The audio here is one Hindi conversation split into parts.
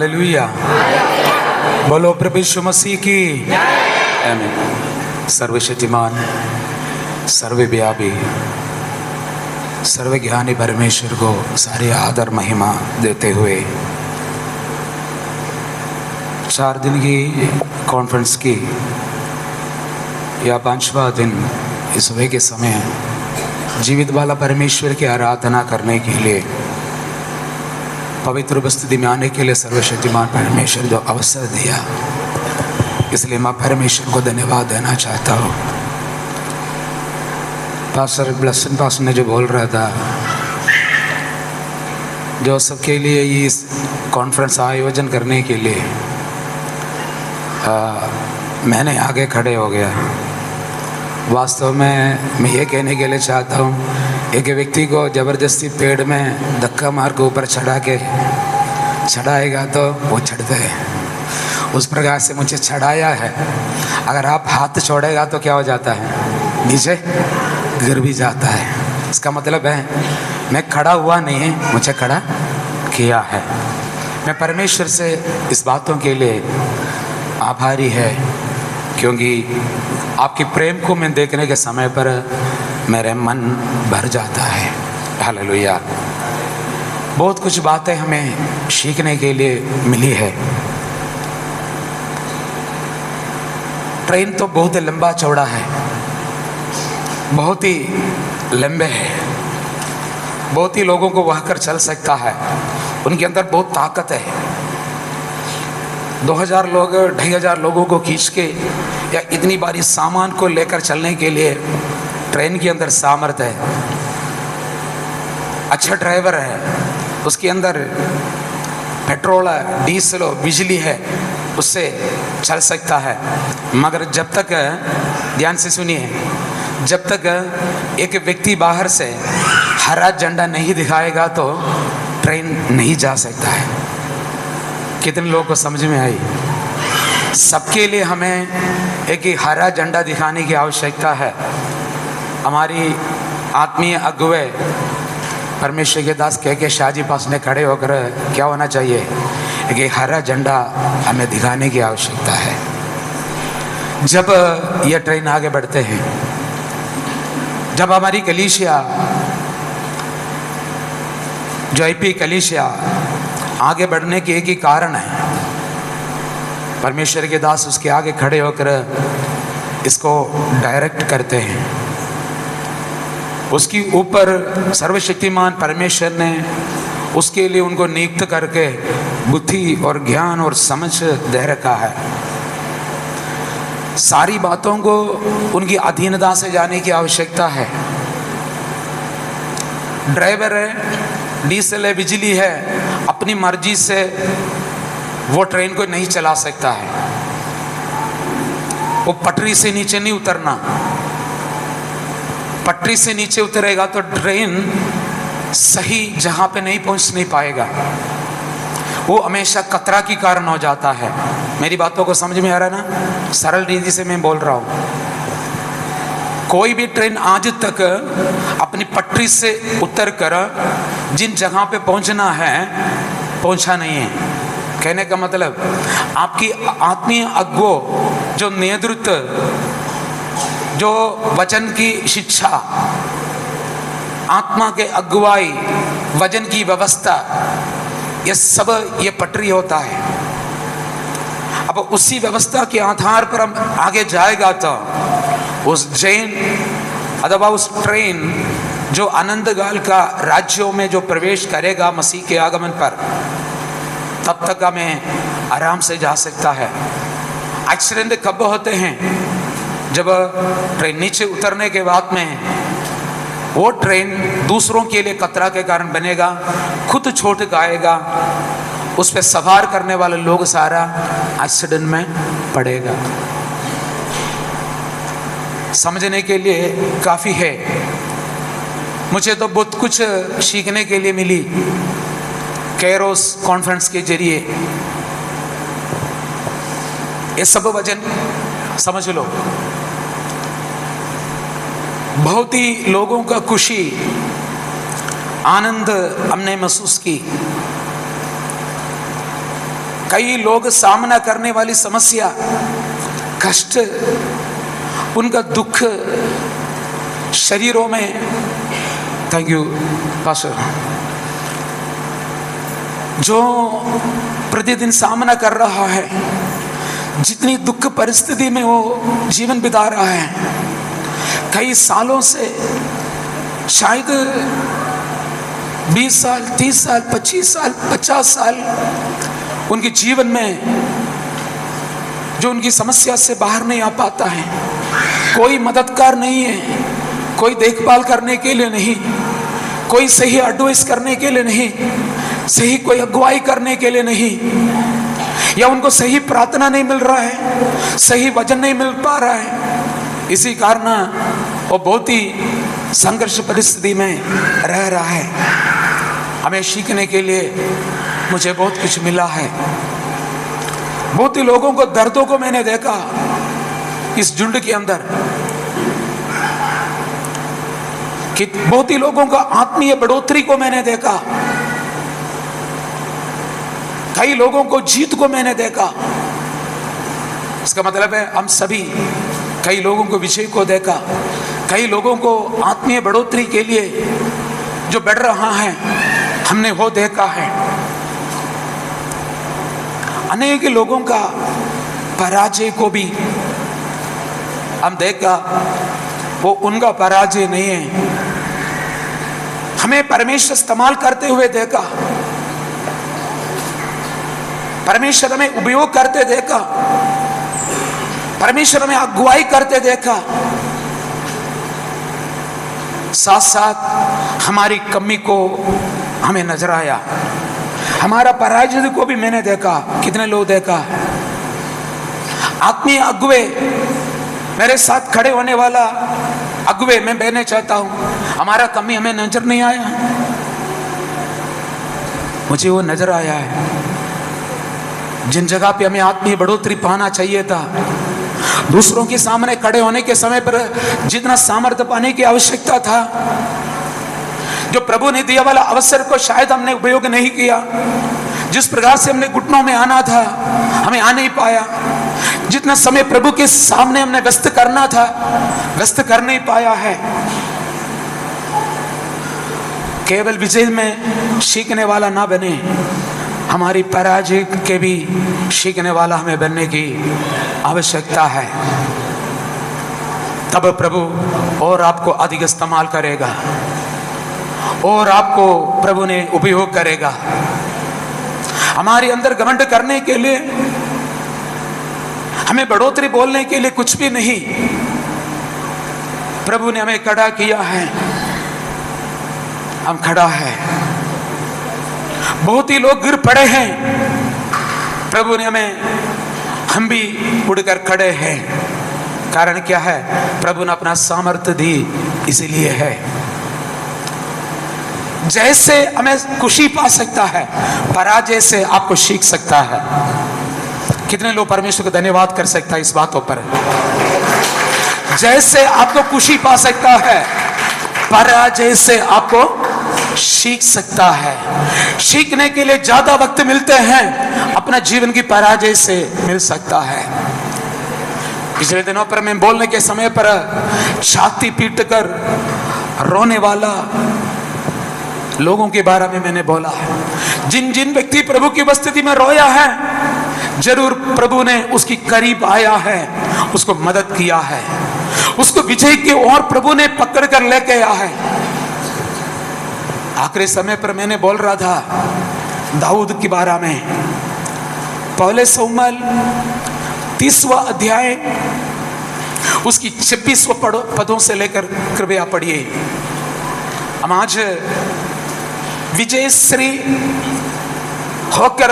हालेलुया। बोलो प्रभु यीशु मसीह की आमीन। सर्वशक्तिमान, सर्वव्यापी, सर्वज्ञानी परमेश्वर को सारी आदर महिमा देते हुए 4 दिन की कॉन्फ्रेंस की या 5वां दिन इस सुबह के समय जीवित वाला परमेश्वर की आराधना करने के लिए, पवित्र उपस्थिति में आने के लिए सर्वशक्तिमान परमेश्वर जो अवसर दिया, इसलिए मैं परमेश्वर को धन्यवाद देना चाहता हूँ। पास्टर ब्लेसन पास्टर ने जो बोल रहा था, जो सबके लिए इस कॉन्फ्रेंस आयोजन करने के लिए मैंने आगे खड़े हो गया। वास्तव में मैं ये कहने के लिए चाहता हूँ, एक व्यक्ति को ज़बरदस्ती पेड़ में धक्का मार के ऊपर चढ़ाएगा तो वो चढ़ते हैं। उस प्रकार से मुझे चढ़ाया है। अगर आप हाथ छोड़ेगा तो क्या हो जाता है, नीचे गिर भी जाता है। इसका मतलब है मैं खड़ा हुआ नहीं, मुझे खड़ा किया है। मैं परमेश्वर से इस बातों के लिए आभारी है, क्योंकि आपकी प्रेम को मैं देखने के समय पर मेरे मन भर जाता है। हालेलुया। बहुत कुछ बातें हमें सीखने के लिए मिली है। ट्रेन तो बहुत लंबा चौड़ा है, बहुत ही लंबे है, बहुत ही लोगों को वहाँ कर चल सकता है। उनके अंदर बहुत ताकत है। 2000 लोग 2500 लोगों को खींच के या इतनी भारी सामान को लेकर चलने के लिए ट्रेन के अंदर सामर्थ्य है। अच्छा ड्राइवर है, उसके अंदर पेट्रोल है, डीजल हो, बिजली है, उससे चल सकता है। मगर जब तक, ध्यान से सुनिए, जब तक एक व्यक्ति बाहर से हरा झंडा नहीं दिखाएगा तो ट्रेन नहीं जा सकता है। कितने लोगों को समझ में आई? सबके लिए हमें एक ही हरा झंडा दिखाने की आवश्यकता है। हमारी आत्मीय अगुवे परमेश्वर के दास के शाह जी पास ने खड़े होकर क्या होना चाहिए, एक हरा झंडा हमें दिखाने की आवश्यकता है। जब यह ट्रेन आगे बढ़ते हैं, जब हमारी कलीसिया जो आईपी कलीसिया आगे बढ़ने के एक ही कारण है, परमेश्वर के दास उसके आगे खड़े होकर इसको डायरेक्ट करते हैं। उसके ऊपर सर्वशक्तिमान परमेश्वर ने उसके लिए उनको नियुक्त करके बुद्धि और ज्ञान और समझ दे रखा है। सारी बातों को उनकी अधीनता से जाने की आवश्यकता है। ड्राइवर है, डीजल है, बिजली है, अपनी मर्जी से वो ट्रेन को नहीं चला सकता है। वो पटरी से नीचे नहीं उतरना। पटरी से नीचे उतरेगा तो ट्रेन सही जहां पे नहीं पहुंच नहीं पाएगा। वो हमेशा खतरा की कारण हो जाता है। मेरी बातों को समझ में आ रहा है ना? सरल रीति से मैं बोल रहा हूं। कोई भी ट्रेन आज तक अपनी पटरी से उतरकर जिन जगह पे पहुंचना है पहुंचा नहीं है। कहने का मतलब, आपकी आत्मीय अगुओं, जो नेतृत्व, जो वचन की शिक्षा, आत्मा के अगुवाई, वचन की व्यवस्था, ये सब ये पटरी होता है। अब उसी व्यवस्था के आधार पर हम आगे जाएगा तो उस जैन अथवा उस ट्रेन जो अनंतकाल का राज्यों में जो प्रवेश करेगा मसीह के आगमन पर, तब तक हमें आराम से जा सकता है। एक्सीडेंट कब होते हैं? जब ट्रेन नीचे उतरने के बाद में वो ट्रेन दूसरों के लिए खतरा के कारण बनेगा, खुद छोट गाएगा, उस पर सवार करने वाले लोग सारा एक्सीडेंट में पड़ेगा। समझने के लिए काफ़ी है। मुझे तो बहुत कुछ सीखने के लिए मिली कैरोस कॉन्फ्रेंस के जरिए। ये सब वचन समझ लो। बहुत ही लोगों का खुशी, आनंद हमने महसूस की। कई लोग सामना करने वाली समस्या, कष्ट, उनका दुख शरीरों में, थैंक यू पास्टर, जो प्रतिदिन सामना कर रहा है, जितनी दुख परिस्थिति में वो जीवन बिता रहा है, कई सालों से, शायद 20 साल, 30 साल, 25 साल, 50 साल उनके जीवन में जो उनकी समस्या से बाहर नहीं आ पाता है, कोई मददगार नहीं है, कोई देखभाल करने के लिए नहीं, कोई सही एडवाइस करने के लिए नहीं, सही कोई अगुवाई करने के लिए नहीं, या उनको सही प्रार्थना नहीं मिल रहा है, सही वचन नहीं मिल पा रहा है। इसी कारण वो बहुत ही संघर्ष परिस्थिति में रह रहा है। हमें सीखने के लिए मुझे बहुत कुछ मिला है। बहुत ही लोगों को, दर्दों को मैंने देखा इस झुंड के अंदर, कि बहुत ही लोगों का आत्मीय बढ़ोतरी को मैंने देखा, कई लोगों को जीत को मैंने देखा। इसका मतलब है हम सभी कई लोगों को विजय को देखा, कई लोगों को आत्मीय बढ़ोतरी के लिए जो बढ़ रहा है हमने वो देखा है। अनेक लोगों का पराजय को भी हम देखा, वो उनका पराजय नहीं है, हमें परमेश्वर इस्तेमाल करते हुए देखा, परमेश्वर हमें उपयोग करते देखा, परमेश्वर हमें अगुवाई करते देखा। साथ साथ हमारी कमी को हमें नजर आया, हमारा पराजय को भी मैंने देखा। कितने लोग देखा, आत्मीय अगुवे, मेरे साथ खड़े होने वाला अगुवे मैं बहने चाहता हूं, हमारा कमी हमें नजर नहीं आया, मुझे वो नजर आया है। जिन जगह पे हमें आत्मीय बढ़ोतरी पाना चाहिए था, दूसरों के सामने खड़े होने के समय पर जितना सामर्थ्य पाने की आवश्यकता था, जो प्रभु ने दिया वाला अवसर को शायद हमने उपयोग नहीं किया, जिस प्रकार से हमने घुटनों में आना था हमें आ नहीं पाया, जितना समय प्रभु के सामने हमने व्यस्त करना था व्यस्त कर नहीं पाया है। केवल विजय में सीखने वाला ना बने, हमारी पराजय के भी सीखने वाला हमें बनने की आवश्यकता है। तब प्रभु और आपको अधिक इस्तेमाल करेगा और आपको प्रभु ने उपयोग करेगा। हमारे अंदर घमंड करने के लिए, हमें बढ़ोतरी बोलने के लिए कुछ भी नहीं, प्रभु ने हमें खड़ा किया है, हम खड़ा है। बहुत ही लोग गिर पड़े हैं, प्रभु ने हम भी उड़कर खड़े हैं। कारण क्या है? प्रभु ने अपना सामर्थ्य दी, इसीलिए है। जैसे हमें खुशी पा सकता है, पराजय से आपको सीख सकता है। कितने लोग परमेश्वर को धन्यवाद कर सकता है इस बातों पर? जैसे आपको खुशी पा सकता है, पराजय से आपको सीख सकता है। सीखने के लिए ज्यादा वक्त मिलते हैं, अपना जीवन की पराजय से मिल सकता है। पिछले दिनों पर मैं बोलने के समय पर छाती पीट कर रोने वाला लोगों के बारे में मैंने बोला है। जिन जिन व्यक्ति प्रभु की उपस्थिति में रोया है, जरूर प्रभु ने उसकी करीब आया है, उसको मदद किया है, उसको विजय की ओर प्रभु ने पकड़ कर लेके आया है। आखिरी समय पर मैंने बोल रहा था दाऊद के बारे में। पहले शमूएल 30वां अध्याय उसकी 26 पदों से लेकर कृपया पढ़िए। हम आज विजयश्री होकर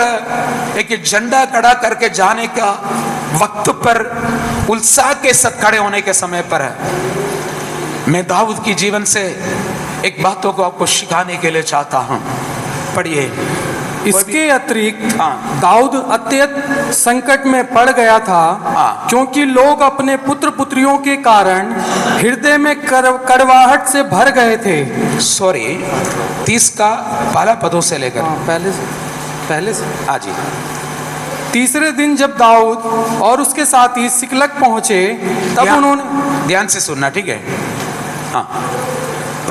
एक झंडा खड़ा करके जाने का वक्त पर, उत्साह के साथ खड़े होने के समय पर है। मैं दाऊद की जीवन से एक बातों को आपको सिखाने के लिए चाहता हूं। पढ़िए। इसके अतिरिक्त दाऊद अत्यंत संकट में पड़ गया था, क्योंकि लोग अपने पुत्र पुत्रियों के कारण हृदय में कड़वाहट से भर गए थे। 30 का पहला पदों से लेकर पहले से हाँ जी। तीसरे दिन जब दाऊद और उसके साथी सिकलग पहुंचे तब उन्होंने, ध्यान से सुनना, ठीक है? हाँ,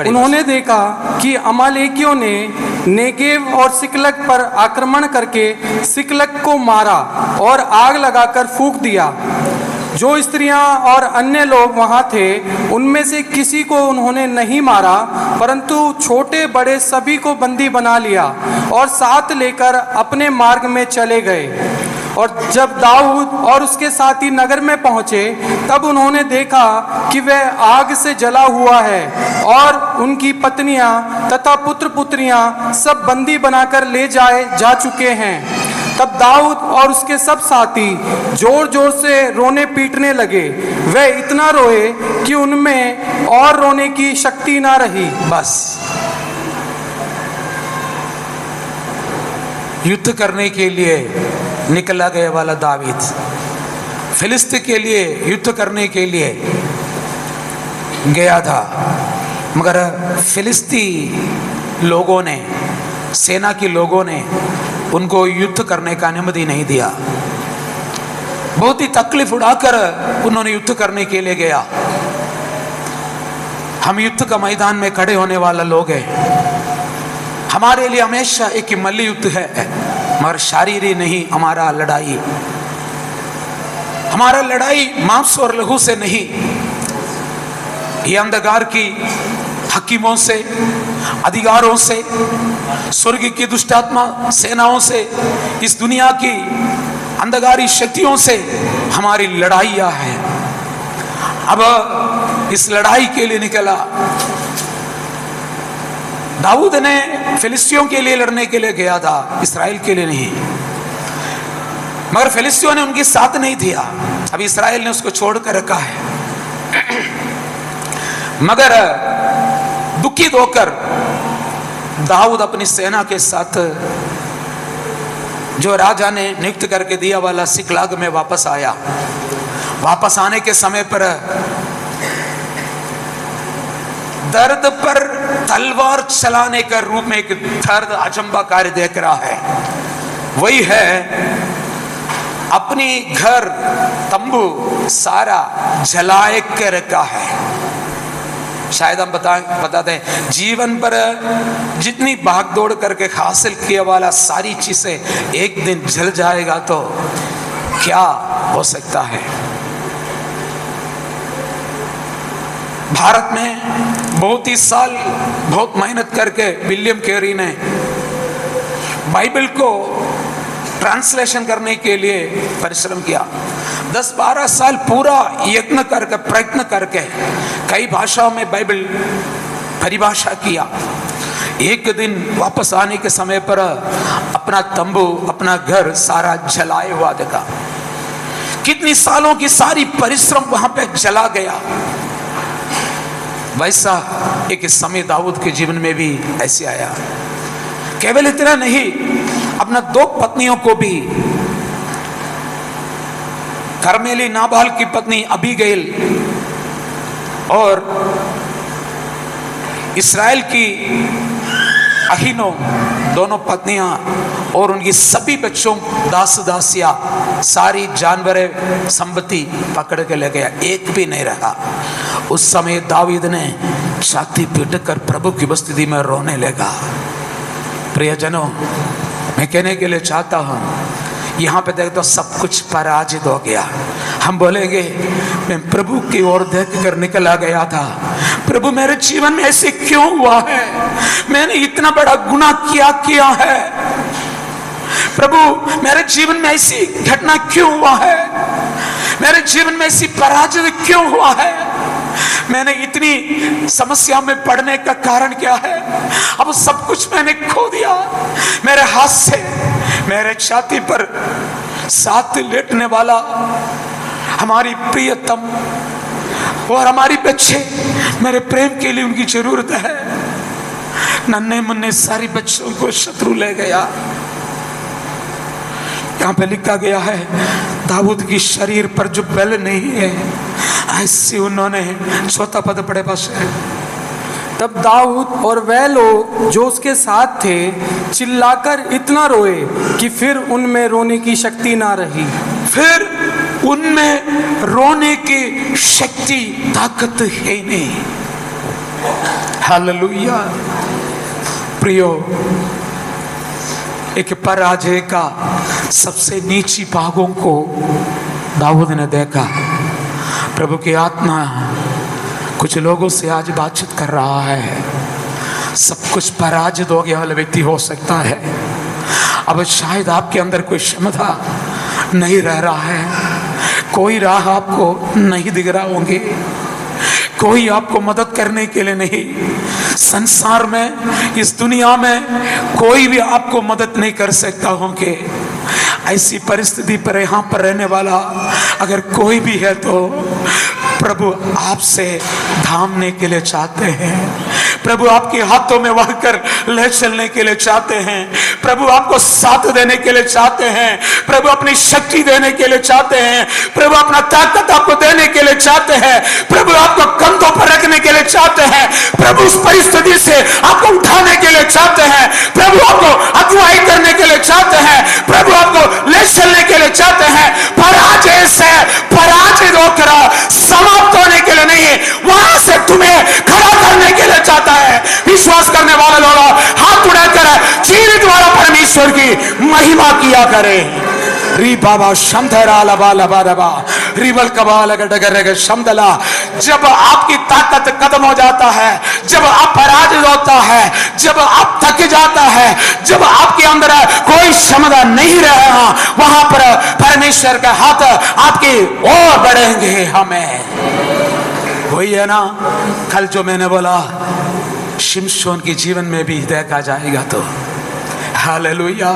उन्होंने देखा कि अमालेकियों ने नेगेव और सिकलग पर आक्रमण करके सिकलग को मारा और आग लगाकर फूंक दिया। जो स्त्रियां और अन्य लोग वहां थे उनमें से किसी को उन्होंने नहीं मारा, परंतु छोटे बड़े सभी को बंदी बना लिया और साथ लेकर अपने मार्ग में चले गए। और जब दाऊद और उसके साथी नगर में पहुंचे तब उन्होंने देखा कि वह आग से जला हुआ है और उनकी पत्नियां तथा पुत्र पुत्रियां सब बंदी बनाकर ले जा चुके हैं। तब दाऊद और उसके सब साथी जोर जोर से रोने पीटने लगे। वे इतना रोए कि उनमें और रोने की शक्ति ना रही। बस युद्ध करने के लिए निकला गया वाला दावीद फिलिस्ती के लिए युद्ध करने के लिए गया था, मगर फिलिस्ती लोगों ने, सेना के लोगों ने उनको युद्ध करने का अनुमति नहीं दिया। बहुत ही तकलीफ उठाकर उन्होंने युद्ध करने के लिए गया। हम युद्ध का मैदान में खड़े होने वाला लोग हैं। हमारे लिए हमेशा एक मल्ल युद्ध है, मगर शारीरिक नहीं। हमारा लड़ाई मांस और लहू से नहीं, ये अंधकार की हकीमों से, अधिकारों से, स्वर्ग की दुष्टात्मा सेनाओं से, इस दुनिया की अंधकारी शक्तियों से हमारी लड़ाइयां हैं। अब इस लड़ाई के लिए निकला दाऊद ने। फिलिस्तियों के लिए लड़ने के लिए गया था, इस्राएल के लिए नहीं। मगर फिलिस्तियों ने उनके साथ नहीं दिया। अब इस्राएल ने उसको छोड़कर रखा है। मगर दुखित होकर दाऊद अपनी सेना के साथ जो राजा ने नियुक्त करके दिया वाला सिकलाग में वापस आया। वापस आने के समय पर दर्द पर तलवार चलाने का रूप में एक दर्द अचंबाकारी देख रहा है। वही है अपनी घर तंबू सारा जलाए के रखा है। शायद हम बताते हैं जीवन पर जितनी भाग दौड़ करके हासिल किया वाला सारी चीजें एक दिन जल जाएगा तो क्या हो सकता है। भारत में बहुत ही साल बहुत मेहनत करके विलियम कैरी ने बाइबल को ट्रांसलेशन करने के लिए परिश्रम किया। 10-12 साल पूरा यत्न करके, प्रयत्न करके कई भाषाओं में बाइबल परिभाषा किया। एक दिन वापस आने के समय पर अपना तंबू, अपना घर सारा जलाए हुआ देखा। कितनी सालों की सारी परिश्रम वहां पे जला गया। वैसा एक समय दाऊद के जीवन में भी ऐसे आया। केवल इतना नहीं, अपना 2 पत्नियों को भी, कर्मेली नाबाल की पत्नी अबीगैल और इस्राएल की अहीनो, दोनों पत्नियां और उनकी सभी बच्चों, दास दासियां, सारी जानवर संपत्ति पकड़ के ले गया, एक भी नहीं रहा। उस समय दावीद ने छाती पीट कर प्रभु की उपस्थिति में रोने लगा। प्रियजनों, मैं कहने के लिए चाहता हूं, यहाँ पे देख तो सब कुछ पराजित हो गया। हम बोलेंगे मैं प्रभु की ओर देख कर निकला गया था, प्रभु मेरे जीवन में ऐसे क्यों हुआ है, मैंने इतना बड़ा गुनाह किया है, प्रभु मेरे जीवन में ऐसी घटना क्यों हुआ है, मेरे जीवन में ऐसी पराजय क्यों हुआ है, मैंने इतनी समस्या में पड़ने का कारण क्या है। अब सब कुछ मैंने खो दिया। मेरे हाथ से मेरे छाती पर साथ लेटने वाला हमारी प्रियतम और हमारी बच्चे, मेरे प्रेम के लिए उनकी जरूरत है। नन्हे मुन्ने सारी बच्चों को शत्रु ले गया। यहाँ पे लिखा गया है दाऊद की शरीर पर जो बल नहीं है, ऐसी उन्होंने, 4था पद पढ़े पास है, तब दाऊद और वह लोग जो उसके साथ थे चिल्लाकर इतना रोए कि फिर उनमें रोने की शक्ति ना रही। फिर उनमें रोने की शक्ति ताकत है नहीं। हालेलुया। प्रियो, एक पराजय का सबसे नीची भागों को दाऊद ने देखा। प्रभु की आत्मा कुछ लोगों से आज बातचीत कर रहा है। सब कुछ पराजित हो गया वाला व्यक्ति हो सकता है। अब शायद आपके अंदर कोई क्षमता नहीं रह रहा है, कोई राह आपको नहीं दिख रहा होंगे, कोई आपको मदद करने के लिए नहीं। संसार में, इस दुनिया में कोई भी आपको मदद नहीं कर सकता होंगे। ऐसी परिस्थिति पर यहाँ पर रहने वाला अगर कोई भी है तो प्रभु आपसे थामने के लिए चाहते हैं। प्रभु आपके हाथों में वह कर ले चलने के लिए चाहते हैं। प्रभु आपको साथ देने के लिए चाहते हैं। प्रभु अपनी शक्ति देने के लिए चाहते हैं। प्रभु अपना ताकत आपको देने के लिए चाहते हैं। प्रभु आपको कंधों पर रखने के लिए चाहते हैं। प्रभु उस परिस्थिति से आपको उठाने के लिए चाहते हैं। प्रभु आपको अगुवाई करने के लिए चाहते हैं। प्रभु आपको ले चलने के लिए चाहते हैं। पराजय से पराजित होकर समाप्त होने के लिए नहीं, वहां से तुम्हें खड़ा करने के लिए चाहता है। विश्वास करने वाले लोग हाथ उठाकर जीवित वाला परमेश्वर की महिमा किया करें। री बाबा शंधरा लबा लबा लबा रिबल कबाल गडगर शमदला। जब आपकी ताकत खत्म हो जाता है, जब आप पराजित होता है, जब आप थक जाता है, जब आपके अंदर कोई क्षमता नहीं रहा, वहां पर परमेश्वर का हाथ आपकी ओर बढ़ेंगे। हमें वही है ना, कल जो मैंने बोला शिमशोन के जीवन में भी देखा जाएगा। तो हालेलुया।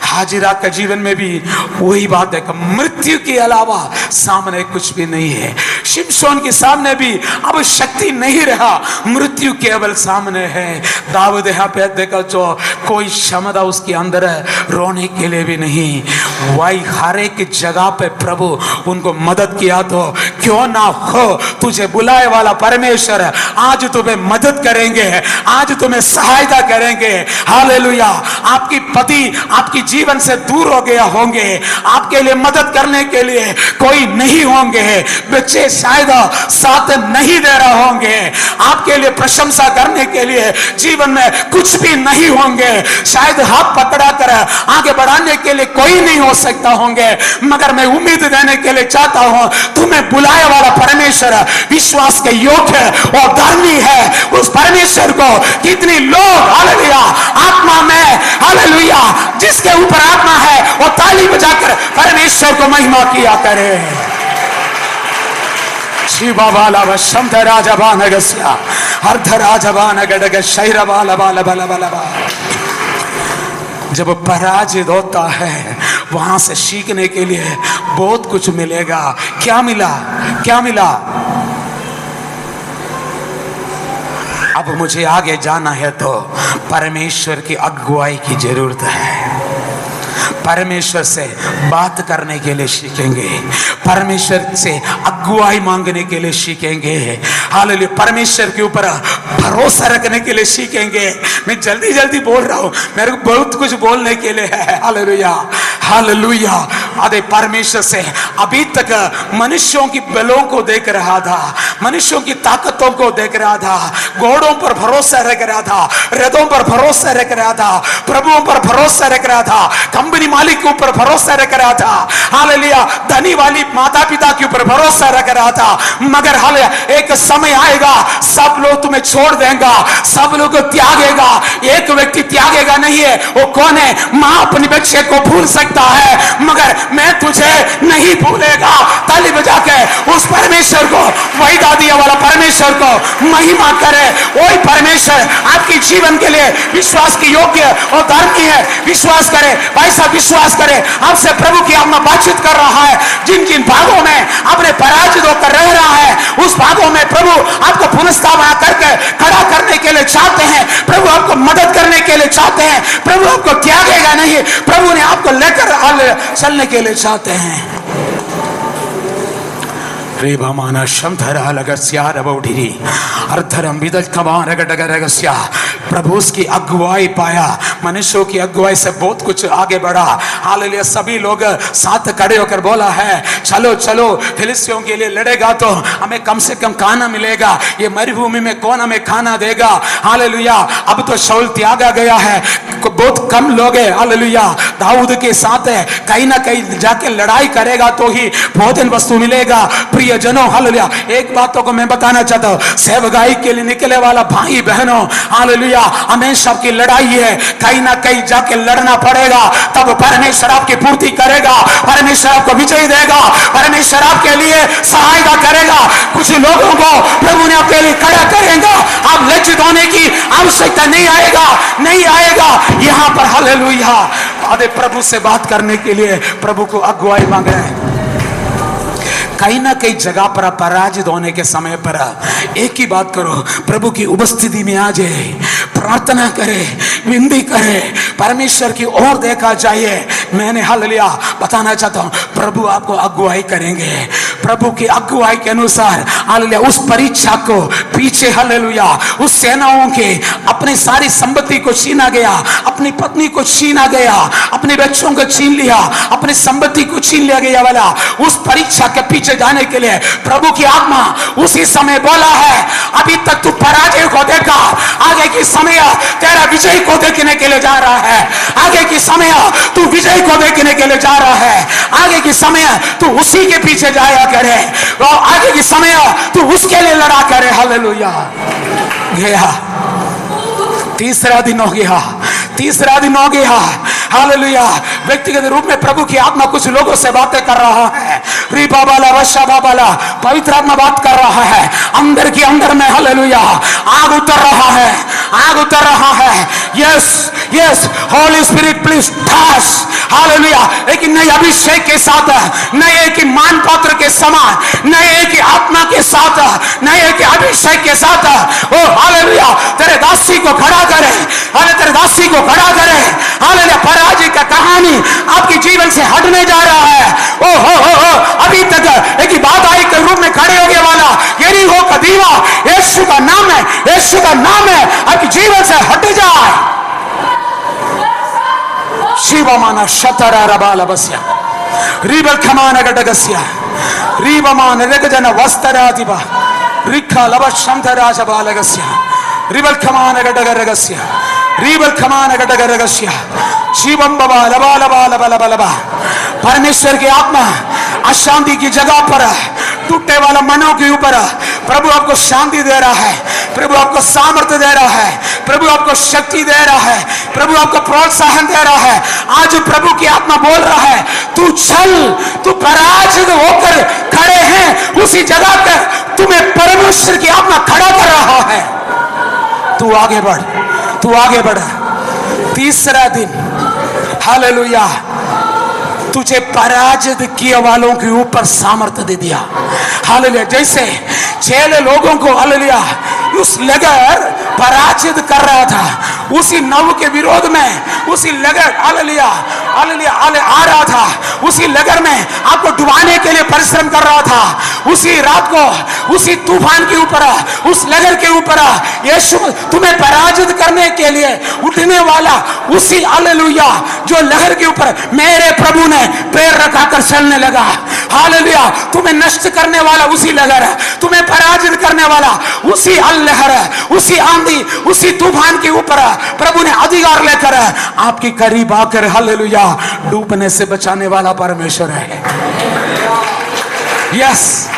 हाजिरा का जीवन में भी वही बात है, मृत्यु के अलावा सामने कुछ भी नहीं है। शिमशोन के सामने भी अब शक्ति नहीं रहा, मृत्यु केवल सामने है। दाऊद यहाँ पे देखा जो कोई क्षमता उसके अंदर है, रोने के लिए भी नहीं। वही हर एक जगह पे प्रभु उनको मदद किया। तो क्यों ना हो, तुझे बुलाए वाला परमेश्वर आज तुम्हें मदद करेंगे, आज तुम्हें सहायता करेंगे। हालेलुया। आपकी पति आपकी जीवन से दूर हो गया होंगे, आपके लिए मदद करने के लिए कोई नहीं होंगे, बच्चे शायद साथ नहीं दे रहे होंगे, आपके लिए प्रशंसा करने के लिए जीवन में कुछ भी नहीं होंगे, शायद हाथ पकड़ा कर आगे बढ़ाने के लिए कोई नहीं हो सकता होंगे। मगर मैं उम्मीद देने के लिए चाहता हूं, तुम्हें बुलाए वाला परमेश्वर विश्वास के योग्य और धर्मी है। उस परमेश्वर को कितनी लोग हालेलुया आत्मा में हालेलुया जिसके ऊपर आत्मा है वो ताली बजाकर परमेश्वर को महिमा किया करे। शिवा वाला व शब्द राजबान गस्या अर्ध राजबान गडग शैर वाला वाला वाला वाला। जब पराजित होता है वहां से सीखने के लिए बहुत कुछ मिलेगा। क्या मिला? क्या मिला? अब मुझे आगे जाना है तो परमेश्वर की अगुवाई की जरूरत है। परमेश्वर से बात करने के लिए सीखेंगे, परमेश्वर से अगुवाई मांगने के लिए सीखेंगे। हालेलुया। परमेश्वर के ऊपर भरोसा रखने के लिए सीखेंगे। मैं जल्दी जल्दी बोल रहा हूं, मेरे को बहुत कुछ बोलने के लिए है। Hallelujah hallelujah. अरे परमेश्वर से अभी तक मनुष्यों की बलों को देख रहा था, मनुष्यों की ताकतों को देख रहा था, घोड़ों पर भरोसा रख रहा था, रथों पर भरोसा रख रहा था, प्रभुओं पर भरोसा रख रहा था, कंपनी मालिक के ऊपर भरोसा रख रहा था। हालेलुया। धनी वाली माता पिता के ऊपर भरोसा रख रहा था। मगर हालेलुया एक समय आएगा सब लोग तुम्हें छोड़ देगा, सब लोग को त्यागेगा। एक व्यक्ति त्यागेगा नहीं है, वो कौन है? मां अपने बच्चे को भूल सकता है मगर मैं तुझे नहीं भूलेगा। ताली बजा के उस परमेश्वर को, वही दादिया वाला परमेश्वर को महिमा करे। वही परमेश्वर आपके जीवन के लिए विश्वास के योग्य और धर्मी है। विश्वास करे भाई साहब, विश्वास करे। आपसे प्रभु की आत्मा बातचीत कर रहा है। जिन जिन भागों में अपने पराजित होकर रह रहा है उस भागों में प्रभु आपको पुनर्स्थापना करके खड़ा करने के लिए चाहते हैं। प्रभु आपको मदद करने के लिए चाहते हैं। प्रभु आपको त्यागेगा नहीं, प्रभु ने आपको लेकर चलने के लिए चाहते हैं। रेबामाना शमधरा लगस्या रबोढिरी अर्धरम विदल कमार गडगरगस्या। प्रभु उसकी अगुवाई पाया, मनुष्यों की अगुवाई से बहुत कुछ आगे बढ़ा। हालेलुया। सभी लोग साथ खड़े होकर बोला है चलो चलो फिलिस्तियों के लिए लड़ेगा तो हमें कम से कम खाना मिलेगा, ये मरुभूमि में कौन हमें खाना देगा। हालेलुया। अब तो शाऊल त्यागा गया है, बहुत कम लोग हैं। हालेलुया। दाऊद के साथ है, कहीं ना कहीं जाके लड़ाई करेगा तो ही भोजन वस्तु मिलेगा। प्रिय जनों, हालेलुया, एक बातों को मैं बताना चाहता हूँ, सेवकाई के लिए निकले वाला भाई बहनों, हालेलुया, हमें सबकी लड़ाई है, कहीं ना कहीं जाके लड़ना पड़ेगा, तब परमेश्वर आपकी पूर्ति करेगा, परमेश्वर आपको विजय देगा, परमेश्वर आपके लिए सहायता करेगा। कुछ लोगों को प्रभु ने आपके लिए खड़ा करेगा, आप लज्जित होने की आवश्यकता नहीं आएगा। यहाँ पर हालेलुया, अरे प्रभु से बात करने के लिए प्रभु को अगुवाई मांग रहे हैं। कहीं ना कहीं जगह पर पराजित होने के समय पर एक ही बात करो, प्रभु की उपस्थिति में आ जाए, प्रार्थना करे, विनती करे, परमेश्वर की ओर देखा चाहिए। मैंने हालेलुया बताना चाहता हूँ, प्रभु आपको अगुवाई करेंगे, प्रभु की अगुवाई के अनुसार। हालेलुया। उस परीक्षा को पीछे, हालेलुया, उस सेनाओं के अपनी सारी संपत्ति को छीना गया, अपनी पत्नी को छीना गया, अपने बच्चों को छीन लिया, अपनी संपत्ति को छीन लिया गया वाला उस परीक्षा के पीछे जाने के लिए प्रभु की आत्मा उसी समय बोला है, अभी तक तू पराजय को देखा, आगे की समय तेरा विजय को देखने के लिए जा रहा है, आगे की समय तू विजय को देखने के लिए जा रहा है, आगे की समय तू उसी के पीछे जाया करे, और आगे की समय तू उसके लिए लड़ा करे। हालेलुया। गया तीसरा दिन हो गया। हालेलुया। व्यक्तिगत रूप में प्रभु की आत्मा कुछ लोगों से बातें कर रहा है, रीबा बाला वशा बाला, पवित्र आत्मा बात कर रहा है, अंदर के अंदर में हालेलुया आग उतर रहा है। Yes Holi spirit please touch. Hallelujah. एक नए अभिषेक के साथ, नए की मान पात्र के समान, नए की आत्मा के साथ, नए के अभिषेक के साथ, ओ हालेलुया, तेरे दासी को खड़ा करे, तेरे दासी को खड़ा करे। हालेलुया। पराजय का कहानी आपके जीवन से हटने जा रहा है। ओ हो अभी तक एक ही बात आई के रूप में खड़े हो गया वाला यरीहो का दीवा, यीशु का नाम है, आपके जीवन से हट जाए। शिवमाना शतरा रबाला बस्या, रीबल खमाना गडगस्या, रीबमान रगजन वस्तरादिबा, रिखा लवशंतराज बालगस्या, रिबल खमाना गडगरगस्या, रीबल खमाना गडगरगस्या, शिवम बाबा लबा लबा लबा लबा लबा। परमेश्वर की आत्मा अशांति की जगह पर, टूटे वाला मनों के ऊपर प्रभु आपको शांति दे रहा है, प्रभु आपको सामर्थ्य दे रहा है, प्रभु आपको शक्ति दे रहा है, प्रभु आपको प्रोत्साहन दे रहा है। आज प्रभु की आत्मा बोल रहा है, तू चल, तू पराजित होकर खड़े हैं उसी जगह पर तुम्हें परमेश्वर की आत्मा खड़ा कर रहा है। तू आगे बढ़। तीसरा दिन, हालेलुया, तुझे पराजित किए वालों के ऊपर सामर्थ्य दे दिया। हालेलुया। जैसे 6 लोगों को हालेलुया उस नगर पराजित कर रहा था, उसी नव के विरोध में उसी नगर हालेलुया आ रहा था, उसी नगर में आपको डुबाने के लिए परिश्रम कर रहा था, उसी रात को उसी तूफान के ऊपर, उस नगर के ऊपर यीशु तुम्हें पराजित करने के लिए उठने वाला उसी हालेलुया जो लहर के ऊपर मेरे प्रभु ने पैर रखाकर चलने लगा। हालेलुया। तुम्हें नष्ट करने वाला उसी लहर है, तुम्हें पराजित करने वाला उसी लहर है, उसी आंधी, उसी तूफान के ऊपर प्रभु ने अधिकार लेकर आपके करीब आकर हालेलुया डूबने से बचाने वाला परमेश्वर है। Yes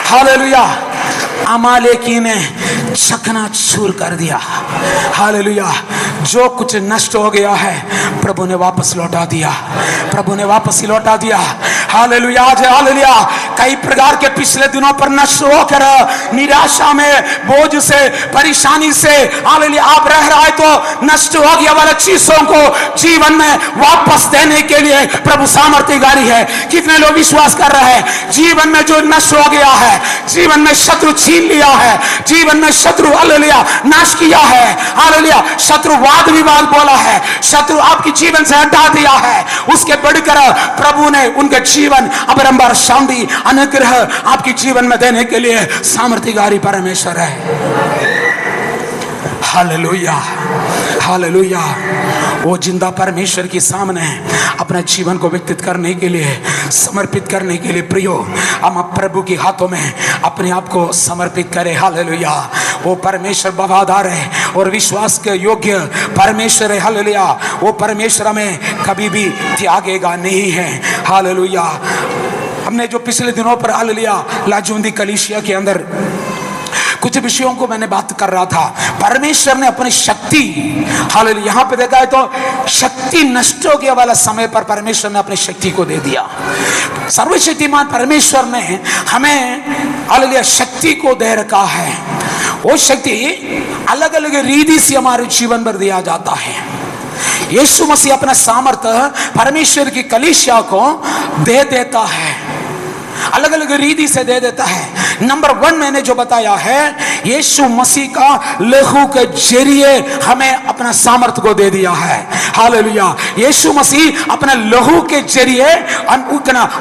hallelujah. अमालेकी ने चकनाचूर कर दिया। हालेलुया। जो कुछ नष्ट हो गया है प्रभु ने वापस लौटा दिया। हालेलुया। हालेलुया। कई प्रकार के पिछले दिनों पर नष्ट होकर निराशा में, बोझ से, परेशानी से हालेलुया आप रह रहे तो नष्ट हो गया वाला चीजों को जीवन में वापस देने के लिए प्रभु सामर्थ्यकारी है। कितने लोग विश्वास कर रहे हैं जीवन में जो नष्ट हो गया है, जीवन में शत्रु छीन लिया है, जीवन में शत्रु हालेलुया नाश किया है, हालेलुया शत्रु वाद विवाद बोला है, शत्रु आपके जीवन से हटा दिया है, उसके बढ़कर प्रभु ने उनके जीवन अपरंपार शांति अनुग्रह आपके जीवन में देने के लिए सामर्थ्यकारी परमेश्वर है। Hallelujah, hallelujah. वो जिंदा परमेश्वर के सामने अपना जीवन को व्यतीत करने के लिए, समर्पित करने के लिए प्रियो, हम प्रभु के हाथों में अपने आप को समर्पित करें। हालेलुया। वो परमेश्वर वफादार है और विश्वास के योग्य परमेश्वर है। हालेलुया। वो परमेश्वर हमें कभी भी त्यागेगा नहीं है। हालेलुया। हमने जो पिछले दिनों पर हालेलुया लाजूंदी कलीसिया के अंदर कुछ विषयों को मैंने बात कर रहा था। परमेश्वर ने अपनी शक्ति, हालेलुया, यहाँ पे देखा है तो शक्ति नष्ट हो गया वाला समय पर परमेश्वर ने अपनी शक्ति को दे दिया। सर्वशक्तिमान परमेश्वर ने हमें हालेलुया शक्ति को दे रखा है। वो शक्ति अलग अलग रीति से हमारे जीवन पर दिया जाता है। यीशु मसीह अपना सामर्थ्य परमेश्वर की कलीसिया को दे देता है, अलग अलग रीति से दे देता है। नंबर 1 मैंने जो बताया है, यीशु मसीह का लहू के जरिए हमें अपना सामर्थ्य को दे दिया है। हालेलुया। यीशु मसीह अपने लहू के जरिए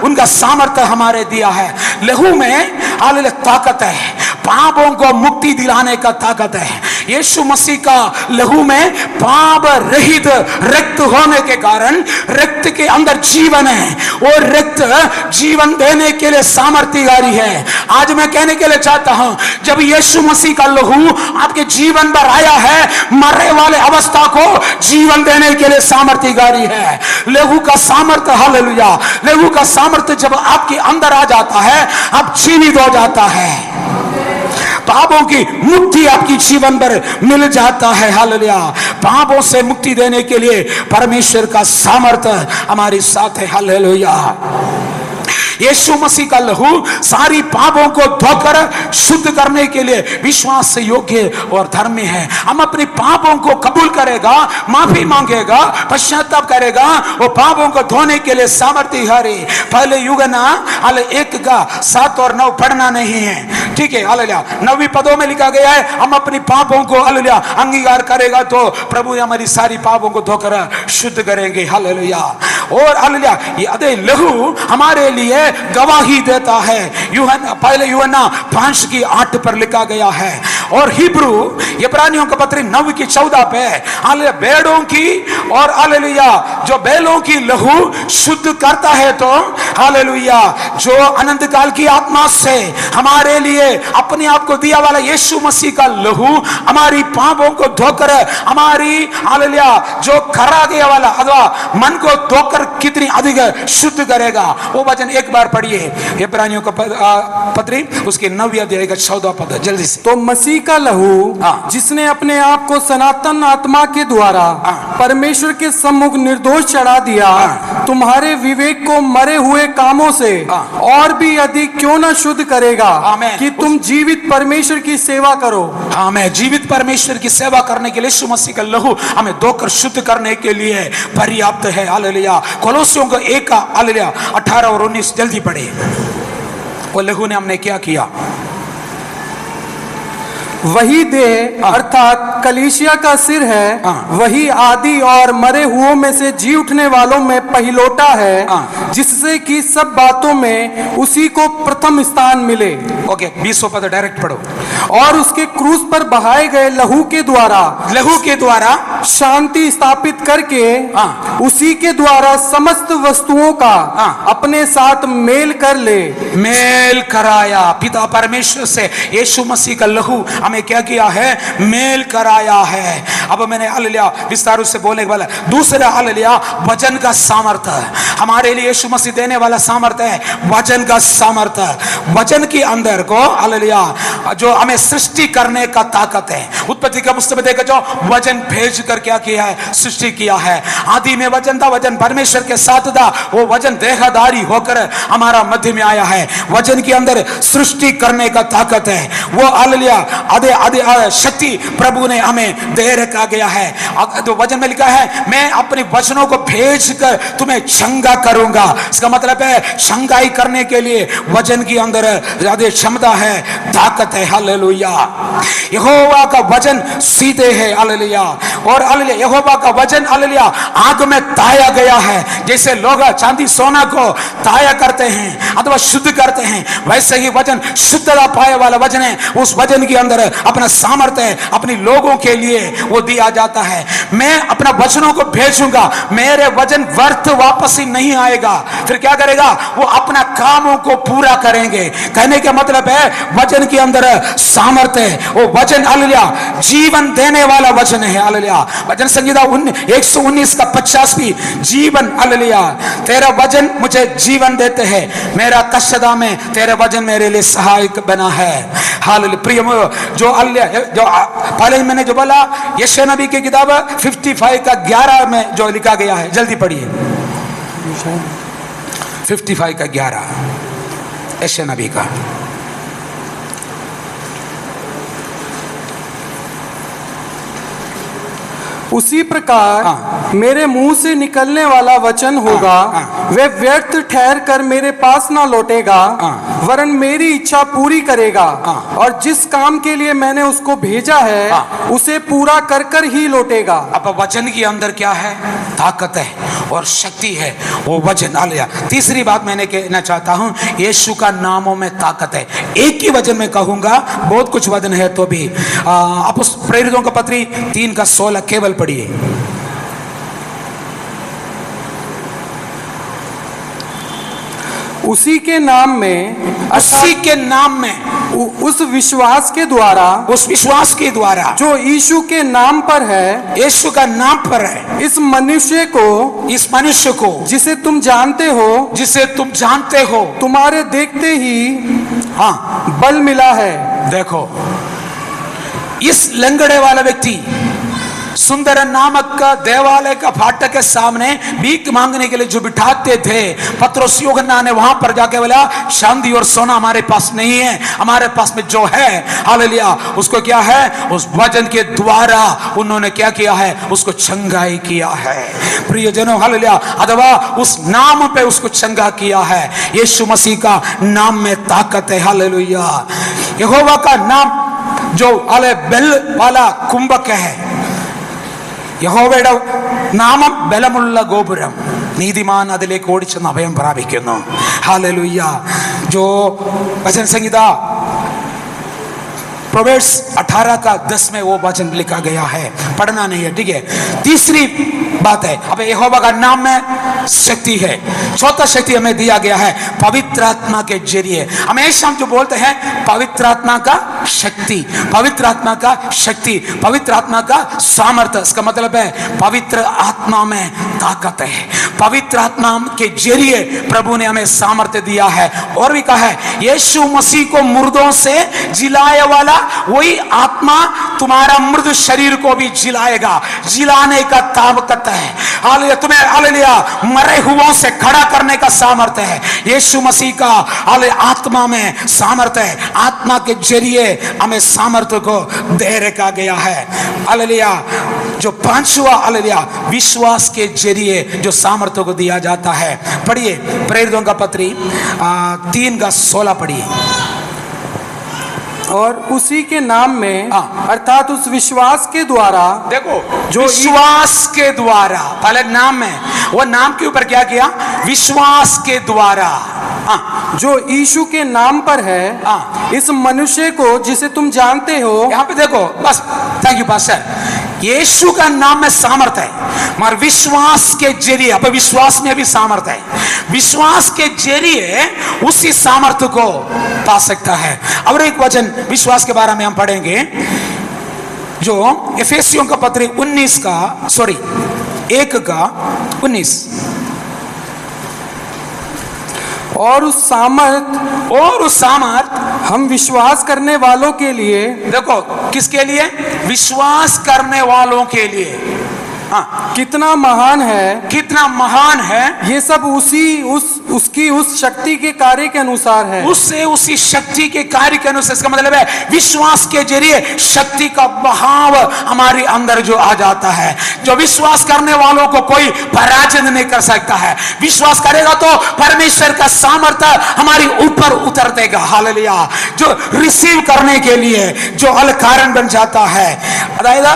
उनका सामर्थ्य हमारे दिया है। लहू में हालेलुया ताकत है, पापों को मुक्ति दिलाने का ताकत है। यीशु मसीह का लहू में पाप रहित रक्त होने के कारण रक्त के अंदर जीवन है और रक्त जीवन देने के लिए सामर्थ्यकारी है। आज मैं कहने के लिए चाहता हूं, जब यीशु मसीह का लहू आपके जीवन पर आया है, मरने वाले अवस्था को जीवन देने के लिए सामर्थ्यकारी है। लहू का सामर्थ्य, हालेलुया, लहू का सामर्थ्य जब आपके अंदर आ जाता है, आप जीवित हो जाता है, पापों की मुक्ति आपकी जीवन पर मिल जाता है। हालेलुया। पापों से मुक्ति देने के लिए परमेश्वर का सामर्थ्य हमारे साथ है। हालेलुया। यीशु मसीह का लहू सारी पापों को धोकर शुद्ध करने के लिए विश्वास से योग्य और धर्मी है। हम अपने पापों को कबूल करेगा, माफी मांगेगा, पश्चाताप करेगा, वो पापों को धोने के लिए सामर्थ्यकारी। पहले यूहन्ना 1:7 और 9 पढ़ना नहीं है, ठीक है। हालेलुया। 9वीं पदों में लिखा गया है, हम अपने पापों को हालेलुया अंगीकार करेगा तो प्रभु हमारी सारी पापों को धोकर शुद्ध करेंगे। हालेलुया। और हालेलुया ये अदे लहू हमारे लिए गवाही देता है। पहले यूहन्ना 5:8 पर लिखा गया है। और हिब्रू इब्रानियों का पत्री 9:14 पे हालेलुया भेड़ों की और हालेलुया जो बैलों की लहू शुद्ध करता है, तो हालेलुया जो अनंत काल की आत्मा से हमारे लिए अपने आप को दिया वाला यीशु मसीह का लहू हमारी पापों को धोकर हमारी हालेलुया जो खरा गया वाला अथवा मन को धोकर कितनी अधिक शुद्ध करेगा। वो वचन एक बार पढ़िए, इब्रानियों का पत्री उसके 9वें अध्याय का 14 पद जल्दी से। तो मसीह का लहू जिसने अपने आप को सनातन आत्मा के द्वारा परमेश्वर के सम्मुख निर्दोष चढ़ा दिया, तुम्हारे विवेक को मरे हुए कामों से और भी अधिक क्यों न शुद्ध करेगा कि तुम जीवित परमेश्वर की सेवा करो। मैं जीवित परमेश्वर की सेवा करने के लिए यीशु मसीह का लहू हमें धोकर शुद्ध करने के लिए पर्याप्त है। हालेलुया। कोलोसियों का 1 हालेलुया 18 और 19 जल्दी पढ़े। वो लहू ने हमने क्या किया? वही देह अर्थात कलीसिया का सिर है, वही आदि और मरे हुओं में से जी उठने वालों में पहिलोटा है, जिससे कि सब बातों में उसी को प्रथम स्थान मिले। ओके 20 पद डायरेक्ट पढ़ो। और उसके क्रूस पर बहाए गए लहू के द्वारा शांति स्थापित करके उसी के द्वारा समस्त वस्तुओं का अपने साथ मेल कर ले। मेल कराया। पिता परमेश्वर से यीशु मसीह का लहू हमें क्या किया है? मेल कराया है। अब मैंने हालेलुया विस्तार से बोलने वाला दूसरा हालेलुया वचन का सामर्थ्य हमारे लिए यीशु मसीह देने वाला सामर्थ्य है। वचन का सामर्थ्य, वचन के अंदर को हालेलुया जो हमें सृष्टि करने का ताकत है। उत्पत्ति का पुस्तक में देखो जो वचन भेज कर क्या किया है? सृष्टि किया है। आदि में वचन था, वचन परमेश्वर के साथ था, वो वचन देहधारी होकर हमारा मध्य में आया है। वचन के अंदर सृष्टि करने का ताकत है। वो हालेलुया आधे शक्ति प्रभु ने हमें दे रखा गया है। तो वचन में लिखा है मैं अपने वचनों को भेजकर तुम्हें चंगा करूंगा। इसका मतलब है चंगाई करने के लिए वचन के अंदर ज्यादा क्षमता है, ताकत है। हालेलुया। यहोवा का वचन सीधे है। हालेलुया। और हालेलुया यहोवा का वचन हालेलुया आग में ताया गया है। जैसे लोग चांदी सोना को ताया करते हैं अथवा शुद्ध करते हैं, वैसे ही वचन शुद्धता पाए वाला वचन है। उस वचन के अंदर अपना सामर्थ्य अपने लोगों के लिए वो दिया जाता है। मैं अपना वचनों को भेजूंगा, मेरे वचन व्यर्थ वापस ही नहीं आएगा। फिर क्या करेगा? वो अपना कामों को पूरा करेंगे। कहने का मतलब है वचन के अंदर सामर्थ्य है। वो वचन हालेलुया जीवन देने वाला वचन है। हालेलुया। वचन संहिता 119 का 50 भी जीवन। हालेलुया। तेरा वचन मुझे जीवन देते हैं, मेरा कष्टदा में तेरा वचन मेरे लिए सहायक बना है। हालेलुया। प्रिय जो पहले मैंने जो बोला यशायाह नबी की किताब 55 का 11 में जो लिखा गया है, जल्दी पढ़िए। 55 का 11 यशायाह नबी का। उसी प्रकार मेरे मुंह से निकलने वाला वचन होगा, वे व्यर्थ ठहर कर मेरे पास ना लौटेगा, वरन मेरी इच्छा पूरी करेगा और जिस काम के लिए मैंने उसको भेजा है उसे पूरा कर कर ही लौटेगा। अब वचन के अंदर क्या है? ताकत है और शक्ति है। वो वचन हालेलुया। तीसरी बात मैंने कहना चाहता हूं, यीशु का नामों में ताकत है। एक ही वचन में कहूंगा, बहुत कुछ वचन है तो भी। प्रेरितों का पत्री 3 का 16 केवल पढ़िए। उसी के नाम में, उसी के नाम में, उस विश्वास के द्वारा, उस विश्वास के द्वारा जो यीशु के नाम पर है, यीशु का नाम पर है, इस मनुष्य को जिसे तुम जानते हो तुम्हारे देखते ही बल मिला है। देखो इस लंगड़े वाला व्यक्ति सुंदर नामक का देवालय का फाटक के सामने भीख मांगने के लिए जो बिठाते थे, पत्रोस यूहन्ना ने वहां पर जाके बोला चांदी और सोना हमारे पास नहीं है, हमारे पास में जो है हालेलुया उसको क्या है? उस वचन के द्वारा उन्होंने क्या किया है? उसको चंगाई किया है। प्रियजनों हालेलुया, अथवा उस नाम पे उसको चंगा किया है। यीशु मसीह का नाम में ताकत है। हालेलुया। यहोवा का नाम जो बेल वाला कुंभक है, യഹോവയുടെ നാമം ബലമുള്ള ഗോപുരം, നീതിമാൻ അതിലേക്ക് ഓടിച്ചെന്ന് അഭയം പ്രാപിക്കുന്നു। हालेलुया। जो वचन संहिता प्रोवर्ब्स 18 का 10 में वो वचन लिखा गया है, पढ़ना नहीं है, ठीक है। तीसरी बात है, अब यहोवा का नाम में शक्ति है। चौथा शक्ति हमें दिया गया है पवित्र आत्मा के जरिए। हमेशा हम जो बोलते हैं पवित्र आत्मा का शक्ति, पवित्र आत्मा का शक्ति, पवित्र आत्मा का सामर्थ्य। इसका मतलब है पवित्र आत्मा में ताकत है। पवित्र आत्मा के जरिए प्रभु ने हमें सामर्थ्य दिया है। और भी कहा है यीशु मसीह को मुर्दों से जिलाए वाला वही आत्मा तुम्हारा मृद शरीर को भी जिलाएगा। जिलाने का ताकत है। हालेलुया। तुम्हें हालेलुया मरे हुओं से खड़ा करने का सामर्थ्य है। यीशु मसीह का आत्मा में सामर्थ्य है। आत्मा के जरिए हमें सामर्थ्य को दे रखा गया है। हालेलुया। जो पांचवा हालेलुया विश्वास के जरिए जो सामर्थ्य को दिया जाता है। पढ़िए प्रेरितों का पत्री 3 का 16 पढ़िए। और उसी के नाम में अर्थात उस विश्वास के द्वारा, देखो जो विश्वास के द्वारा, पहले नाम है, वो नाम के ऊपर क्या किया? विश्वास के द्वारा। जो यीशु के नाम पर है, इस मनुष्य को जिसे तुम जानते हो। यहां पे देखो बस, थैंक यू पास्टर। यीशु का नाम में सामर्थ्य है, मगर विश्वास के जरिए, अब विश्वास में भी सामर्थ्य है, विश्वास के जरिए उसी सामर्थ्य को पा सकता है। और एक वचन विश्वास के बारे में हम पढ़ेंगे जो एफेसियों का पत्री 1 का 19। और उस सामर्थ हम विश्वास करने वालों के लिए, देखो किसके लिए? विश्वास करने वालों के लिए। हाँ, कितना महान है, कितना महान है, ये सब उसकी उस शक्ति के कार्य के अनुसार है। उससे उसी शक्ति के कार्य के अनुसार। इसका मतलब है विश्वास के जरिए शक्ति का बहाव हमारे अंदर जो आ जाता है, जो विश्वास करने वालों को कोई पराजित नहीं कर सकता है। विश्वास करेगा तो परमेश्वर का सामर्थ्य हमारे ऊपर उतर देगा। हालेलुया। जो रिसीव करने के लिए जो अल कारण बन जाता है, अदायदा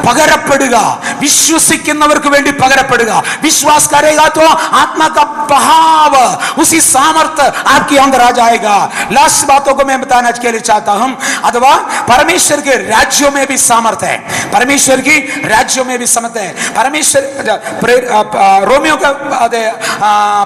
पगरപ്പെടുക, विश्वसिക്കുന്നവർക്ക് വേണ്ടി पगरപ്പെടുക। विश्वास करेगा तो आत्मा का बहाव, उसी सामर्थ्य आपके अंदर आ जाएगा। लास्ट बातों को मैं बताना के लिए चाहता हूं, अथवा परमेश्वर के राज्यों में भी सामर्थ्य है, परमेश्वर की राज्यों में भी सामर्थ्य है। परमेश्वर रोमियो का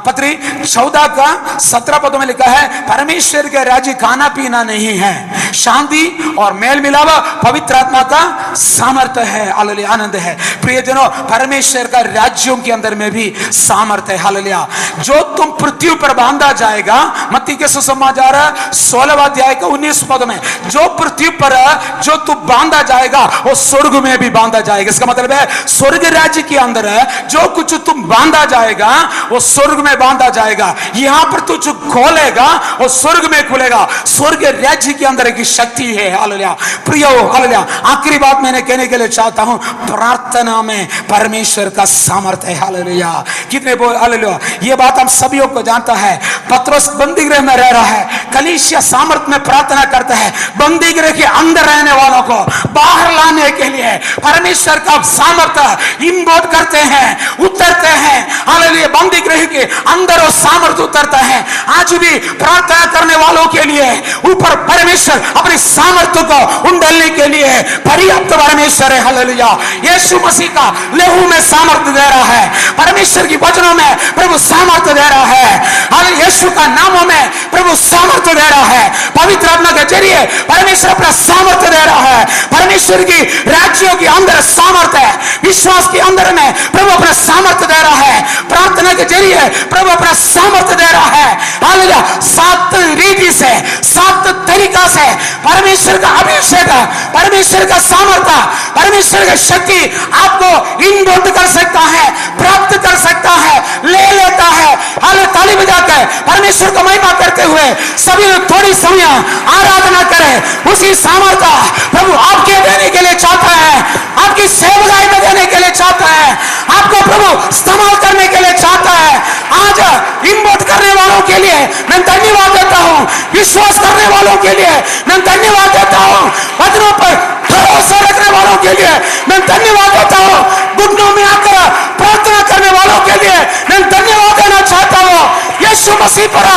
पत्री 14 का 17 पदों में लिखा है, परमेश्वर के राज्य खाना पीना नहीं है, शांति और मेल मिलावा पवित्र आत्मा का सामर्थ्य है। हालेलुया, आनंद है। प्रियजनों, परमेश्वर का राज्यों के अंदर में भी सामर्थ्य है। हालेलुया। जो तुम पृथ्वी पर बांधा जाएगा, मत्ती के सुसमाचार 16 अध्याय का 19 पद में, जो पृथ्वी पर जो तू बांधा जाएगा वो स्वर्ग में भी बांधा जाएगा। इसका मतलब है स्वर्ग राज्य के अंदर जो कुछ तुम बांधा जाएगा वो स्वर्ग में बांधा जाएगा। यहां पर तू जो खोलेगा वो स्वर्ग में खुलेगा। स्वर्ग राज्य के अंदर की शक्ति है। हालेलुया। प्रियो, हालेलुया। आखिरी बात मैंने कहने के लिए चाहता हूं, प्रार्थना में परमेश्वर का सामर्थ्य है। हालेलुया। कितने बोल हालेलुया। ये बात हम सभी को जानता है। पतरस बंदी गृह में रह रहा है, कलीसिया सामर्थ्य में प्रार्थना करता है। बंदी गृह के अंदर रहने वालों को बाहर लाने के लिए परमेश्वर का सामर्थ्य इम्पोर्ट करते हैं, उतरते हैं। हालेलुया। बंदी गृह के अंदर वो सामर्थ्य उतरता है। आज भी प्रार्थना करने वालों के लिए ऊपर परमेश्वर अपने सामर्थ्य को उंडलने के लिए पर्याप्त परमेश्वर है। हालेलुया। यीशु मसीह का लहू में सामर्थ्य दे रहा है, परमेश्वर की वचनों में प्रभु सामर्थ्य दे रहा है। हालेलुया। यीशु का नामों में प्रभु सामर्थ्य दे रहा है। पवित्र आत्मा के जरिए परमेश्वर अपना सामर्थ्य दे रहा है। परमेश्वर की राज्यों के अंदर सामर्थ्य है। विश्वास के अंदर में प्रभु अपना सामर्थ्य दे रहा है। प्रार्थना के जरिए प्रभु अपना सामर्थ्य दे रहा है। हालेलुया। 7 रीति से, 7 तरीका से परमेश्वर का अभिषेक, परमेश्वर का सामर्थ्य, परमेश्वर की शक्ति आपको इनबोट कर सकता है, प्राप्त कर सकता है, ले लेता है। हालेलुया। ताली बजाकर परमेश्वर को महिमा करते हुए सभी लोग थोड़ी समय आराधना करें। उसी सामर्थ्य प्रभु आपके देने के लिए चाहता है, आपकी सेवकाई में देने के लिए चाहता है, आपको प्रभु इस्तेमाल करने के लिए चाहता है। आज इनबोट करने वालों के लिए मैं धन्यवाद देता हूं, विश्वास करने वालों के लिए मैं धन्यवाद देता हूं, वचनों पर भरोसा रखने वालों के लिए मैं धन्यवाद देता हूं, घुटनों में आकर प्रार्थना करने वालों के लिए मैं धन्यवाद देना चाहता हूं, यीशु मसीह पर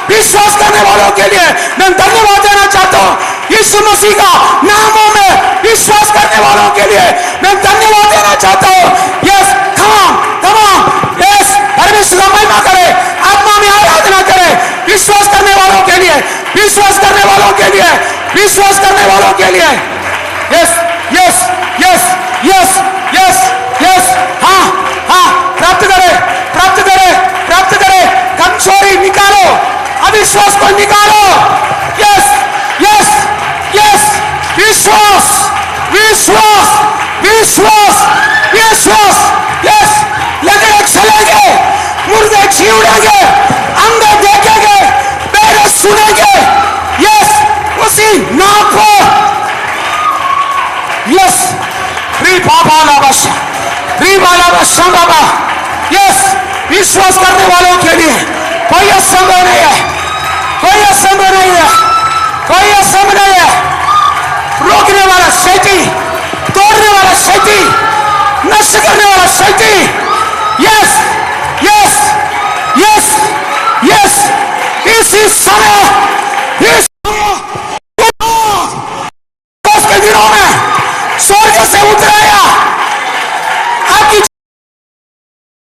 विश्वास करने वालों के लिए मैं धन्यवाद देना चाहता हूं, यीशु मसीह का नामों में विश्वास करने वालों के लिए मैं धन्यवाद देना चाहता हूं। यस, तमाम यस, परमेश्वर का महिमा करे, आत्मा में आराधना करे। विश्वास करने वालों के लिए, विश्वास करने वालों के लिए, विश्वास करने वालों के लिए। Yes yes yes yes yes yes. हाँ हाँ, प्राप्त करे, प्राप्त करे, प्राप्त करे। कमजोरी निकालो, अविश्वास को निकालो। यस यस यस, विश्वास विश्वास विश्वास विश्वास। यस, लगड़े चलेंगे, मुर्दे जी उड़ेंगे, अंधे देखेंगे, बहरे सुनेंगे। यस, उसी नाम पर। यस, बाबा। यस, विश्वास करने वालों के लिए कोई असंभव नहीं है, कोई असंभव नहीं है, कोई असंभव नहीं है। रोकने वाला शैतान, तोड़ने वाला शैतान, नष्ट करने वाला शैतान। यस यस यस यस, इसी समय